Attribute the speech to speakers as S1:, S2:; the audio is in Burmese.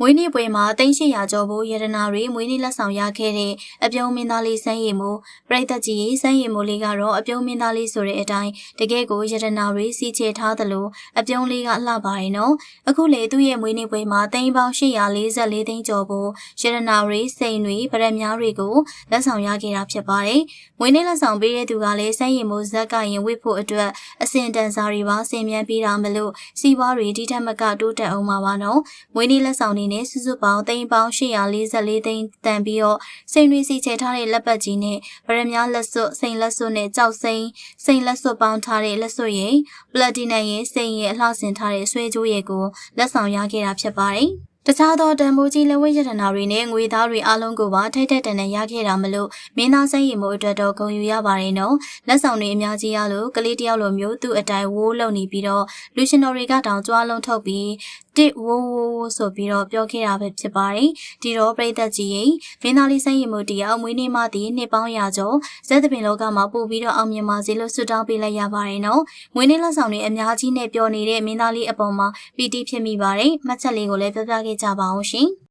S1: မွေးနေ့ပွဲမှာသိန်း800ကျော်ဖို့ရတနာတွေမွေးနေ့လက်ဆောင်ရခဲ့တဲ့အပြုံးမင်းသားလေးစမ်းရည်မို့ပရိသတ်ကြီးစမ်းရည်မို့လေးကတော့အပြုံးမင်းသားလေးဆိုတဲ့အတိုင်းတကယ်ကိုရတနာတွေစီချေထားသလိုအပြုံးလေးကလှပါရဲ့နော်အခုလေသူ့ရဲ့မွေးနေ့ပွဲမှာသိန်းပေါင်း844သိန်းကျော်ဖို့ရတနာတွေစိန်တွေဗရက်များတွေကိုလက်ဆောင်ရခဲ့တာဖြစ်ပါတယ်မွေးနေ့လက်ဆောင်ပေးတဲ့သူကလည်းစမ်းရည်မို့ဇက်ကရင်ဝစ်ဖို့အတွက်အစင်တန်စာတွေပါဆင်မြန်းပေးတာမလို့စီးပွားတွေဒီထက်မကတိုးတက်အောင်ပါပါနော်မွေးနေ့လက်ဆောင်တွေနဲ့စုစုပေါင်းသိန်းပေါင်း844သိန်းတန်ပြီးတော့စိန်တွေစီချေထားတဲ့လက်ပတ်ကြီးနဲ့ဗရမ ्या လက်စွပ်စိန်လက်စွပ်နဲ့ကြောက်စိန်စိန်လက်စွပ်ပေါင်းထားတဲ့လက်စွပ်ရည်ပလက်တီနမ်ရဲ့စိန်ရဲ့အလှဆင်ထားတဲ့ဆွဲကြိုးရည်ကိုလက်ဆောင်ရခဲ့တာဖြစ်ပါတယ်တခြားသောတန်ဖိုးကြီးလက်ဝဲရတနာတွေနဲ့ငွေသားတွေအလုံးကိုပါထိတ်ထက်တန်တန်ရခဲ့တာမလို့မင်းသားစိတ်ရည်မို့အတွက်တော့ဂုဏ်ယူရပါတယ်နော်လက်ဆောင်တွေအများကြီးရလို့ကလေးတယောက်လိုမျိုးသူ့အတိုင်းဝိုးလုံနေပြီးတော့လူရှင်တော်တွေကတောင်ကြွားလုံးထုတ်ပြီးတစ်ဝိုးဆိုပြီးတော့ပြောခဲ့တာပဲဖြစ်ပါတယ်ဒီတော့ပရိသတ်ကြီးရင်မင်းသားလေးစိတ်ရည်မို့တရားမွေးနေ့မှဒီနှစ်ပေါင်းရာကျော်ဇက်သပင်လောကမှာပို့ပြီးတော့အောင်မြင်ပါစေလို့ဆုတောင်းပေးလိုက်ရပါတယ်နော်မွေးနေ့လက်ဆောင်တွေအများကြီးနဲ့ပျော်နေတဲ့မင်းသားလေးအပေါ်မှာပီတိဖြစ်မိပါတယ်မှတ်ချက်လေးကိုလည်းပြောပြခဲ့ကြပါအောင်ရှင်